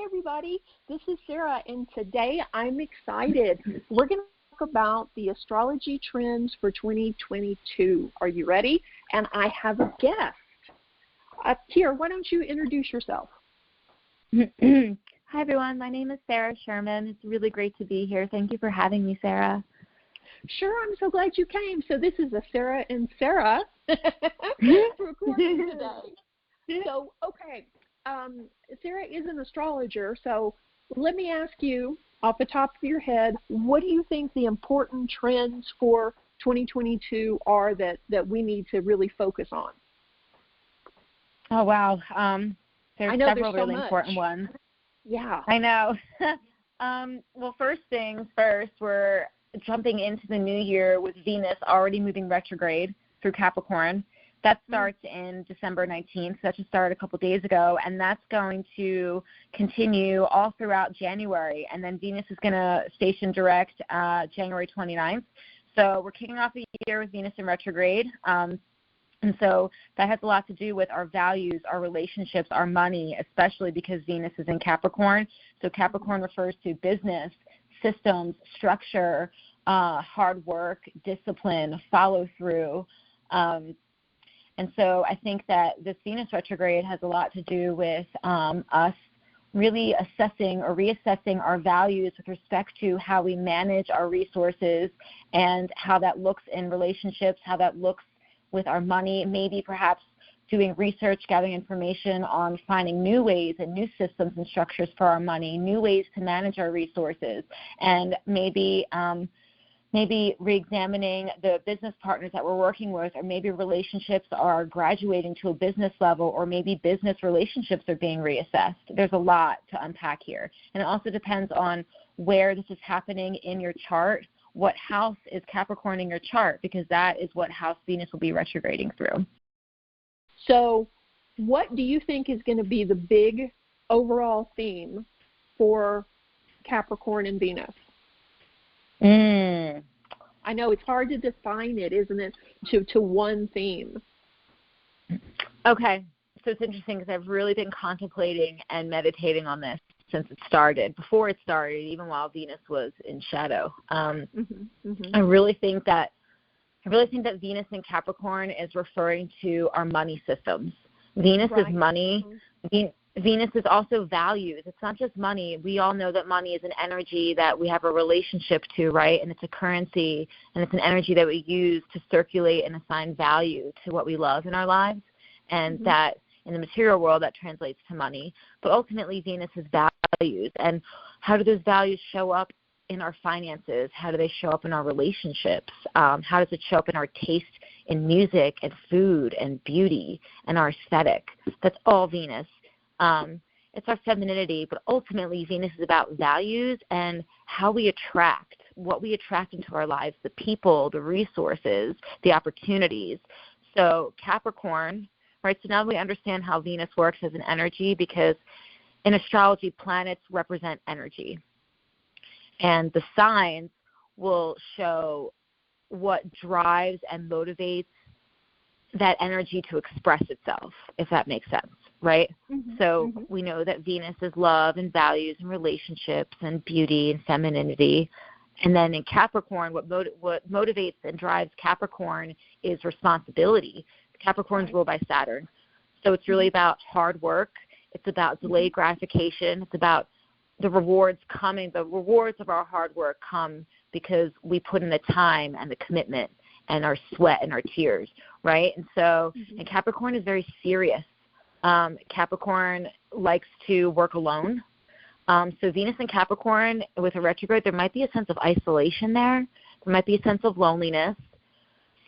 everybody. This is Sarah, and today I'm excited. We're going to talk about the astrology trends for 2022. Are you ready? And I have a guest. Kier, why don't you introduce yourself? Hi, everyone. My name is Sarah Sherman. It's really great to be here. Thank you for having me, Sarah. Sure, I'm so glad you came. So this is a Sarah and Sarah recording today. So, okay. Sarah is an astrologer, so let me ask you, off the top of your head, what do you think the important trends for 2022 are that we need to really focus on? Oh, wow. There's several really much. Important ones. Yeah. I know. Well, first things first, we're jumping into the new year with Venus already moving retrograde through Capricorn. That starts in December 19th. So that just started a couple days ago, and that's going to continue all throughout January. And then Venus is going to station direct January 29th. So we're kicking off the year with Venus in retrograde. And so that has a lot to do with our values, our relationships, our money, especially because Venus is in Capricorn. So Capricorn refers to business, systems, structure, hard work, discipline, follow through. And so I think that this Venus retrograde has a lot to do with us really assessing or reassessing our values with respect to how we manage our resources and how that looks in relationships, how that looks with our money, maybe perhaps doing research, gathering information on finding new ways and new systems and structures for our money, new ways to manage our resources, and maybe re-examining the business partners that we're working with, or maybe relationships are graduating to a business level, or maybe business relationships are being reassessed. There's a lot to unpack here. And it also depends on where this is happening in your chart, what house is Capricorn in your chart, because that is what house Venus will be retrograding through. So what do you think is going to be the big overall theme for Capricorn and Venus? I know it's hard to define it, isn't it, to one theme. Okay. So it's interesting because I've really been contemplating and meditating on this since it started, before it started, even while Venus was in shadow. I really think that Venus in Capricorn is referring to our money systems. Venus is money. Venus is also values. It's not just money. We all know that money is an energy that we have a relationship to, right? And it's a currency, and it's an energy that we use to circulate and assign value to what we love in our lives. And that in the material world, that translates to money. But ultimately, Venus is values. And how do those values show up in our finances? How do they show up in our relationships? How does it show up in our taste in music and food and beauty and our aesthetic? That's all Venus. It's our femininity, but ultimately Venus is about values and how we attract, what we attract into our lives, the people, the resources, the opportunities. So Capricorn, right, so now we understand how Venus works as an energy, because in astrology, planets represent energy. And the signs will show what drives and motivates that energy to express itself, if that makes sense, right? So we know that Venus is love and values and relationships and beauty and femininity. And then in Capricorn, what motivates and drives Capricorn is responsibility. Capricorn's ruled by Saturn. So it's really about hard work. It's about delayed gratification. It's about the rewards coming. The rewards of our hard work come because we put in the time and the commitment and our sweat and our tears, right? And so and Capricorn is very serious. Capricorn likes to work alone. So Venus and Capricorn with a retrograde, there might be a sense of isolation there. There might be a sense of loneliness.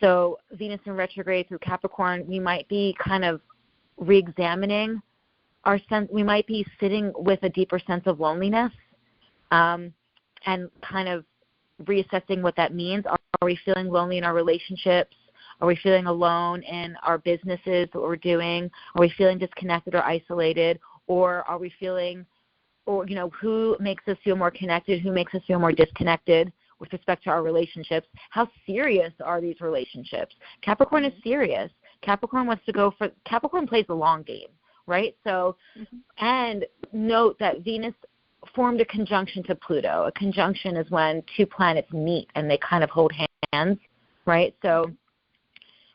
So Venus in retrograde through Capricorn, we might be kind of re-examining our sense. We might be sitting with a deeper sense of loneliness and kind of reassessing what that means. Are we feeling lonely in our relationships? Are we feeling alone in our businesses that we're doing? Are we feeling disconnected or isolated? Or are we feeling, or, who makes us feel more connected? Who makes us feel more disconnected with respect to our relationships? How serious are these relationships? Capricorn is serious. Capricorn plays the long game. right? So, and note that Venus formed a conjunction to Pluto. A conjunction is when two planets meet and they kind of hold hands, right? So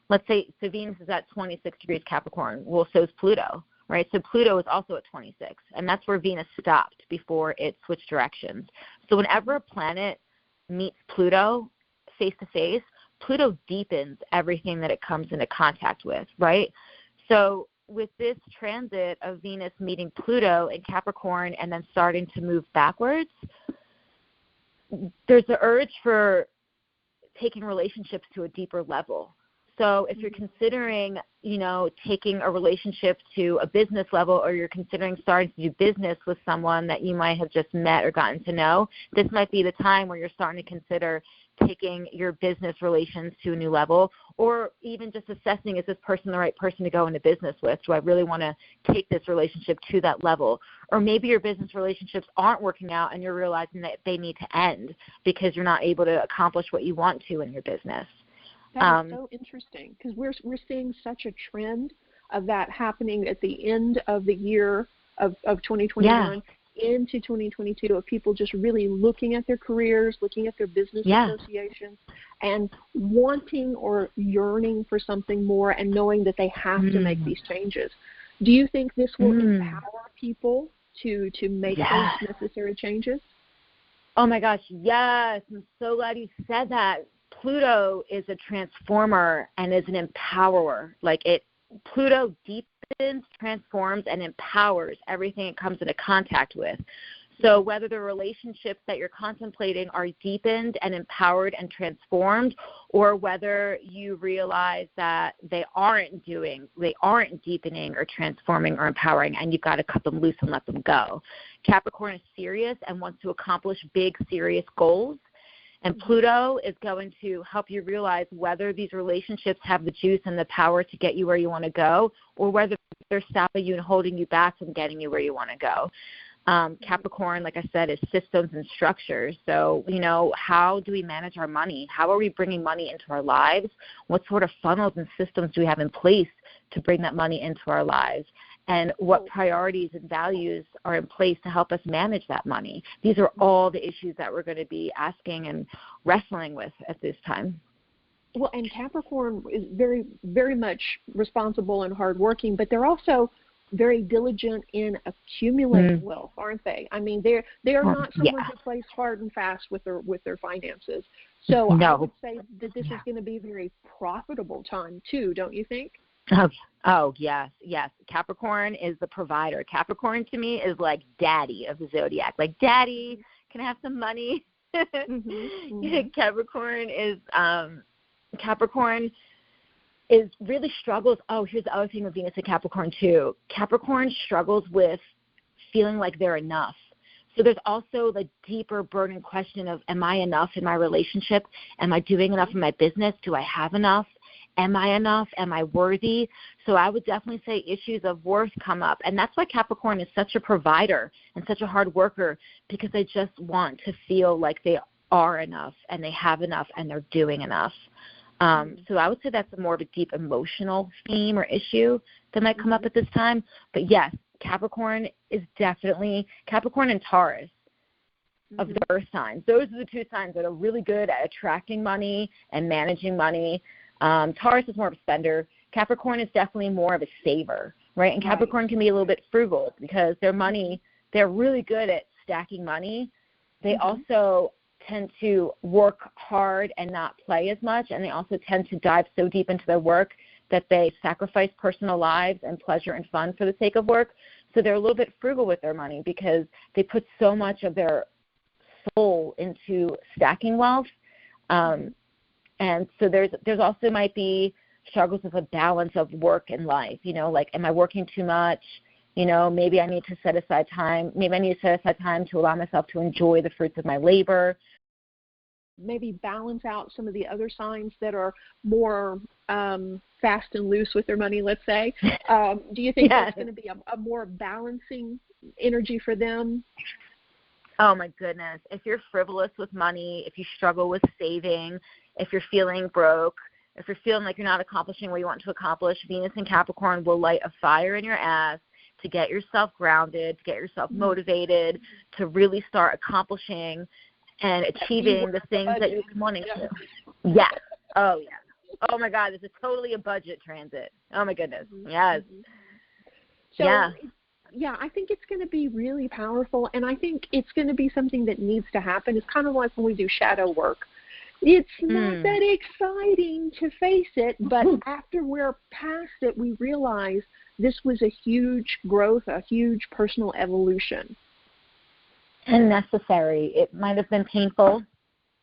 let's say, so Venus is at 26 degrees Capricorn. Well, so is Pluto, right? So Pluto is also at 26, and that's where Venus stopped before it switched directions. So whenever a planet meets Pluto face to face, Pluto deepens everything that it comes into contact with, right? So with this transit of Venus meeting Pluto in Capricorn and then starting to move backwards, there's the urge for taking relationships to a deeper level. So if you're considering, taking a relationship to a business level, or you're considering starting to do business with someone that you might have just met or gotten to know, this might be the time where you're starting to consider taking your business relations to a new level, or even just assessing, is this person the right person to go into business with? Do I really want to take this relationship to that level? Or maybe your business relationships aren't working out and you're realizing that they need to end because you're not able to accomplish what you want to in your business. That is so interesting, because we're seeing such a trend of that happening at the end of the year of 2021 into 2022, of people just really looking at their careers, looking at their business associations, and wanting or yearning for something more and knowing that they have to make these changes. Do you think this will empower people to make those necessary changes? Oh my gosh, yes. I'm so glad you said that. Pluto is a transformer and is an empowerer. Pluto deepens, transforms, and empowers everything it comes into contact with. So whether the relationships that you're contemplating are deepened and empowered and transformed, or whether you realize that they aren't deepening or transforming or empowering, and you've got to cut them loose and let them go. Capricorn is serious and wants to accomplish big, serious goals. And Pluto is going to help you realize whether these relationships have the juice and the power to get you where you want to go, or whether they're stopping you and holding you back from getting you where you want to go. Capricorn, like I said, is systems and structures. So, how do we manage our money? How are we bringing money into our lives? What sort of funnels and systems do we have in place to bring that money into our lives? And what priorities and values are in place to help us manage that money? These are all the issues that we're going to be asking and wrestling with at this time. Well, and Capricorn is very, very much responsible and hardworking, but they're also very diligent in accumulating wealth, aren't they? I mean, they are not someone who plays hard and fast with their finances. So I would say that this is going to be a very profitable time too, don't you think? Oh, yes. Capricorn is the provider. Capricorn to me is like daddy of the zodiac. Like, daddy, can I have some money? Capricorn is really struggles. Oh, here's the other thing with Venus and Capricorn too. Capricorn struggles with feeling like they're enough. So there's also the deeper burden question of, am I enough in my relationship? Am I doing enough in my business? Do I have enough? Am I enough? Am I worthy? So I would definitely say issues of worth come up. And that's why Capricorn is such a provider and such a hard worker, because they just want to feel like they are enough and they have enough and they're doing enough. So I would say that's more of a deep emotional theme or issue that might come up at this time. But yes, Capricorn is definitely Capricorn and Taurus of the earth signs. Those are the two signs that are really good at attracting money and managing money. Taurus is more of a spender. Capricorn is definitely more of a saver, right? And Capricorn can be a little bit frugal because their money, they're really good at stacking money. They also tend to work hard and not play as much, and they also tend to dive so deep into their work that they sacrifice personal lives and pleasure and fun for the sake of work. So they're a little bit frugal with their money because they put so much of their soul into stacking wealth. And so there's also might be struggles with a balance of work and life, like, am I working too much? Maybe I need to set aside time. Maybe I need to set aside time to allow myself to enjoy the fruits of my labor. Maybe balance out some of the other signs that are more fast and loose with their money, let's say. Do you think there's going to be a more balancing energy for them? Oh, my goodness. If you're frivolous with money, if you struggle with saving, if you're feeling broke, if you're feeling like you're not accomplishing what you want to accomplish, Venus and Capricorn will light a fire in your ass to get yourself grounded, to get yourself motivated, to really start accomplishing and achieving the things that you've been wanting to. Yes. Oh, yeah. Oh, my God, this is totally a budget transit. Oh, my goodness. Yes. So, yeah, I think it's going to be really powerful, and I think it's going to be something that needs to happen. It's kind of like when we do shadow work. It's not that exciting to face it, but after we're past it, we realize this was a huge growth, a huge personal evolution. And necessary. It might have been painful.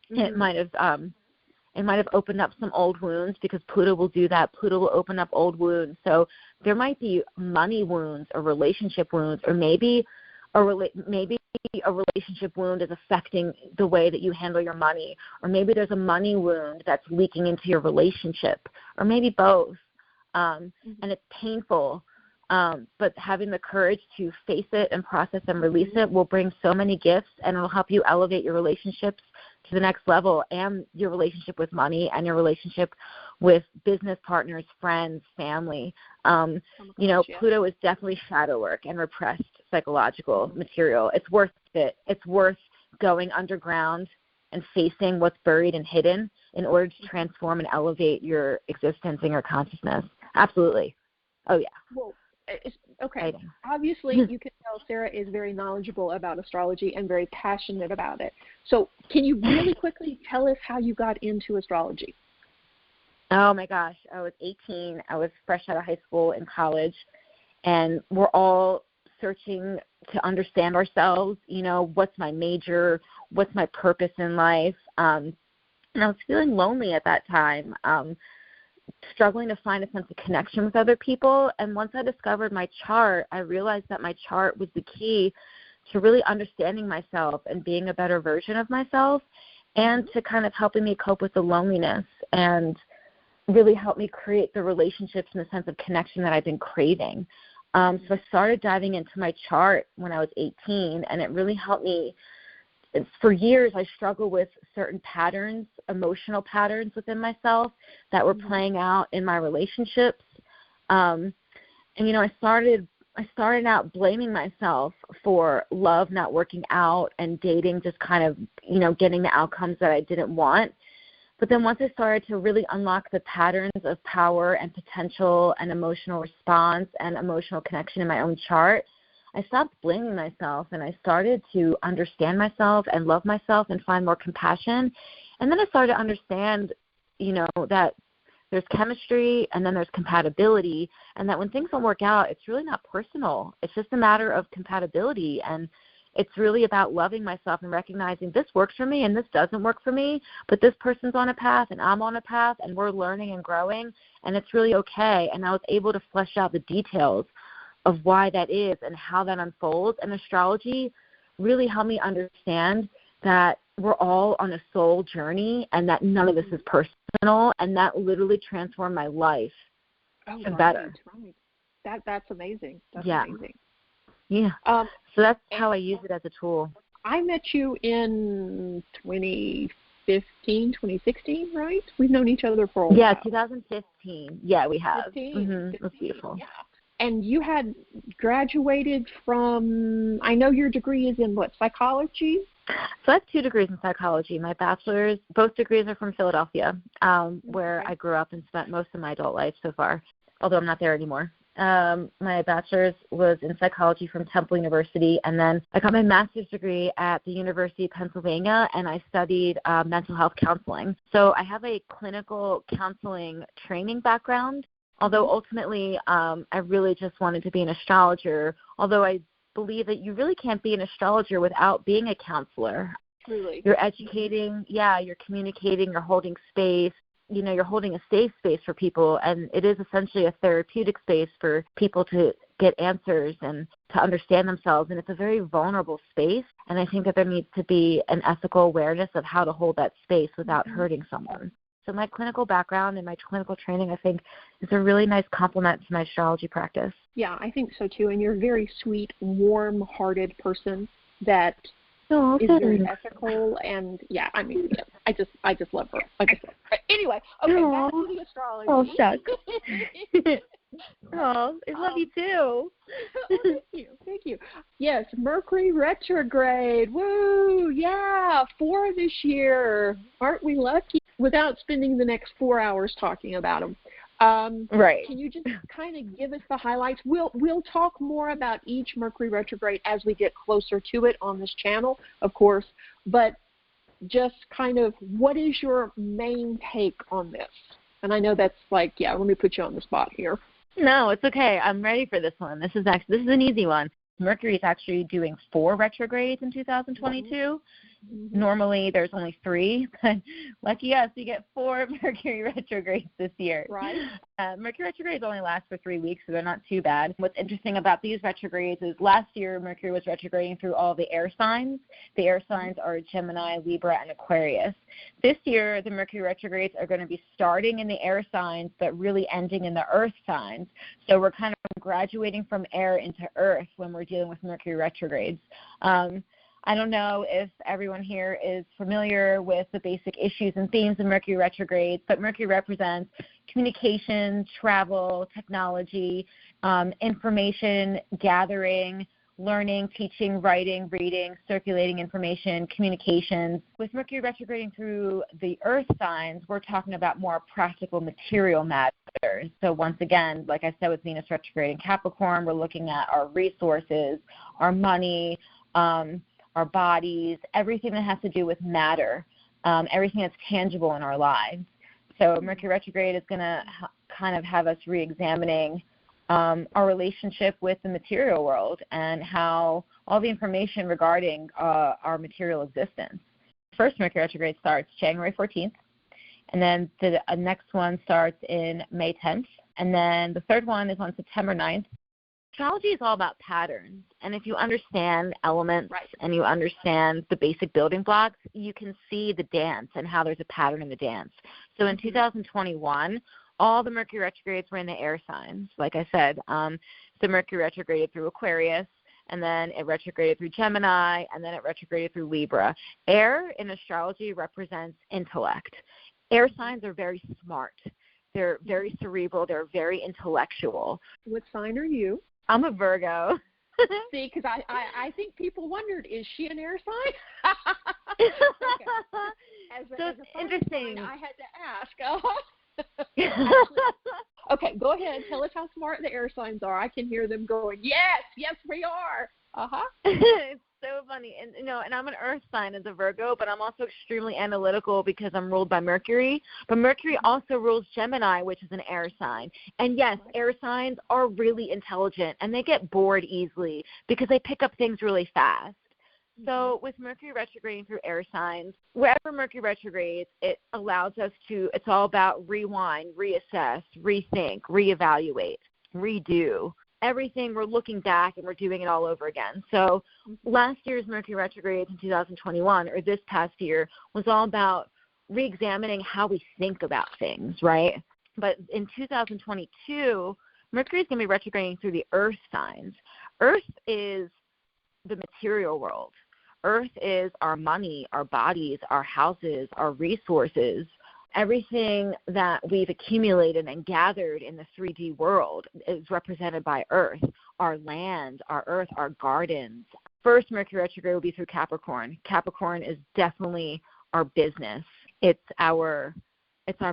It might have opened up some old wounds, because Pluto will do that. Pluto will open up old wounds. So there might be money wounds or relationship wounds, or maybe a relationship wound is affecting the way that you handle your money, or maybe there's a money wound that's leaking into your relationship, or maybe both. And it's painful. But having the courage to face it and process and release it will bring so many gifts, and it will help you elevate your relationships to the next level, and your relationship with money, and your relationship with business partners, friends, family. Pluto is definitely shadow work and repressed psychological material. It's worth it. It's worth going underground and facing what's buried and hidden in order to transform and elevate your existence and your consciousness. Absolutely. Oh, yeah. Well, okay. Obviously, you can tell Sarah is very knowledgeable about astrology and very passionate about it. So can you really quickly tell us how you got into astrology? Oh, my gosh. I was 18. I was fresh out of high school and college, and we're all searching to understand ourselves. What's my major? What's my purpose in life? And I was feeling lonely at that time. Struggling to find a sense of connection with other people. And once I discovered my chart, I realized that my chart was the key to really understanding myself and being a better version of myself, and to kind of helping me cope with the loneliness and really help me create the relationships and the sense of connection that I've been craving. So I started diving into my chart when I was 18, and it really helped me. For years, I struggled with certain patterns, emotional patterns within myself that were playing out in my relationships. I started out blaming myself for love not working out and dating just kind of, getting the outcomes that I didn't want. But then once I started to really unlock the patterns of power and potential and emotional response and emotional connection in my own chart, I stopped blaming myself, and I started to understand myself and love myself and find more compassion. And then I started to understand, that there's chemistry and then there's compatibility, and that when things don't work out, it's really not personal. It's just a matter of compatibility, and it's really about loving myself and recognizing this works for me and this doesn't work for me, but this person's on a path and I'm on a path, and we're learning and growing, and it's really okay. And I was able to flesh out the details of why that is and how that unfolds. And astrology really helped me understand that we're all on a soul journey, and that none of this is personal, and that literally transformed my life to better. Right. That's amazing. That's amazing. Yeah. So that's how I use it as a tool. I met you in 2015, 2016, right? We've known each other for a while. Yeah, 2015. Yeah, we have. 15. It was beautiful. Yeah. And you had graduated from, I know your degree is in what, psychology? So I have 2 degrees in psychology. My bachelor's, both degrees are from Philadelphia, where I grew up and spent most of my adult life so far, although I'm not there anymore. My bachelor's was in psychology from Temple University, and then I got my master's degree at the University of Pennsylvania, and I studied mental health counseling. So I have a clinical counseling training background, although ultimately I really just wanted to be an astrologer, although I believe that you really can't be an astrologer without being a counselor. Really? You're educating, you're communicating, you're holding space. You're holding a safe space for people, and it is essentially a therapeutic space for people to get answers and to understand themselves, and it's a very vulnerable space, and I think that there needs to be an ethical awareness of how to hold that space without hurting someone. So my clinical background and my clinical training, I think, is a really nice complement to my astrology practice. Yeah, I think so too, and you're a very sweet, warm-hearted person that is very ethical, and I just love her. Anyway, okay, back to the astrology. Oh, shucks. Oh, I love you too. Thank you. Thank you. Yes, Mercury Retrograde. Woo! Yeah, 4 this year. Aren't we lucky? Without spending the next 4 hours talking about them. Right. Can you just kind of give us the highlights? We'll talk more about each Mercury retrograde as we get closer to it on this channel, of course, but just kind of what is your main take on this? And I know that's like, yeah, let me put you on the spot here. No, it's okay. I'm ready for this one. This is an easy one. Mercury is actually doing 4 retrogrades in 2022. Mm-hmm. Normally, there's only 3, but lucky us, we get 4 Mercury retrogrades this year. Right. Mercury retrogrades only last for 3 weeks, so they're not too bad. What's interesting about these retrogrades is last year, Mercury was retrograding through all the air signs. The air signs are Gemini, Libra, and Aquarius. This year, the Mercury retrogrades are going to be starting in the air signs, but really ending in the earth signs. So we're kind of graduating from air into earth when we're dealing with Mercury retrogrades. I don't know if everyone here is familiar with the basic issues and themes of Mercury retrogrades, but Mercury represents communication, travel, technology, information gathering, learning, teaching, writing, reading, circulating information, communications. With Mercury retrograding through the earth signs, we're talking about more practical material matters. So once again, like I said with Venus retrograde in Capricorn, we're looking at our resources, our money, our bodies, everything that has to do with matter, everything that's tangible in our lives. So Mercury retrograde is going to kind of have us re-examining our relationship with the material world and how all the information regarding our material existence. First Mercury retrograde starts January 14th, and then the next one starts in May 10th, and then the third one is on September 9th. Astrology is all about patterns, and if you understand elements and you understand the basic building blocks, you can see the dance and how there's a pattern in the dance. So in 2021, all the Mercury retrogrades were in the air signs. Like I said, the Mercury retrograded through Aquarius, and then it retrograded through Gemini, and then it retrograded through Libra. Air in astrology represents intellect. Air signs are very smart. They're very cerebral. They're very intellectual. What sign are you? I'm a Virgo. See, because I think people wondered, is she an air sign? So it's interesting. Sign, I had to ask. Okay, go ahead. Tell us how smart the air signs are. I can hear them going, yes, we are. It's so funny. And and I'm an earth sign as a Virgo, but I'm also extremely analytical because I'm ruled by Mercury. But Mercury also rules Gemini, which is an air sign. And yes, air signs are really intelligent, and they get bored easily because they pick up things really fast. So with Mercury retrograding through air signs, wherever Mercury retrogrades, it allows us to, it's all about rewind, reassess, rethink, reevaluate, redo. Everything, we're looking back and we're doing it all over again. So last year's Mercury retrograde in 2021, or this past year, was all about reexamining how we think about things, right? But in 2022, Mercury is going to be retrograding through the earth signs. Earth is the material world. Earth is our money, our bodies, our houses, our resources. Everything that we've accumulated and gathered in the 3D world is represented by Earth, our land, our earth, our gardens. First Mercury retrograde will be through Capricorn. Capricorn is definitely our business. It's our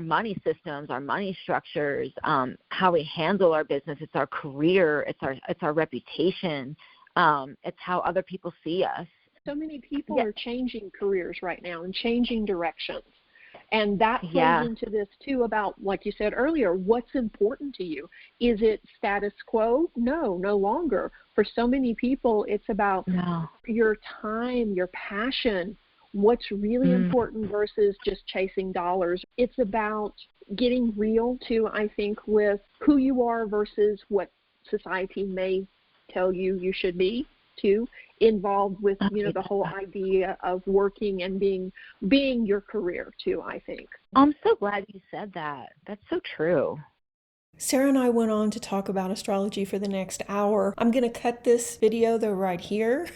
money systems, our money structures, how we handle our business. It's our career. It's our reputation. It's how other people see us. So many people are changing careers right now and changing directions. And that plays into this, too, about, like you said earlier, what's important to you. Is it status quo? No, no longer. For so many people, it's about your time, your passion, what's really important versus just chasing dollars. It's about getting real, too, I think, with who you are versus what society may tell you should be, too, involved with, the whole idea of working and being your career, too, I think. I'm so glad you said that. That's so true. Sarah and I went on to talk about astrology for the next hour. I'm going to cut this video though right here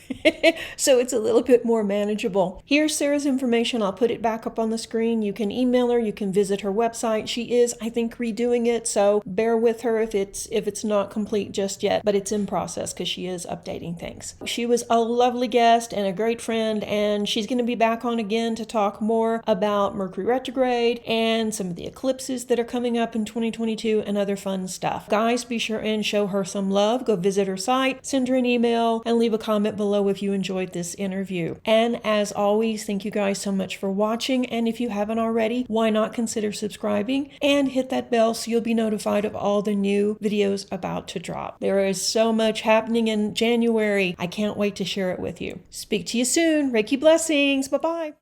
so it's a little bit more manageable. Here's Sarah's information. I'll put it back up on the screen. You can email her. You can visit her website. She is, I think, redoing it, so bear with her if it's not complete just yet, but it's in process because she is updating things. She was a lovely guest and a great friend, and she's going to be back on again to talk more about Mercury Retrograde and some of the eclipses that are coming up in 2022 and other fun stuff. Guys, be sure and show her some love. Go visit her site, send her an email, and leave a comment below if you enjoyed this interview. And as always, thank you guys so much for watching. And if you haven't already, why not consider subscribing and hit that bell so you'll be notified of all the new videos about to drop. There is so much happening in January. I can't wait to share it with you. Speak to you soon. Reiki blessings. Bye-bye.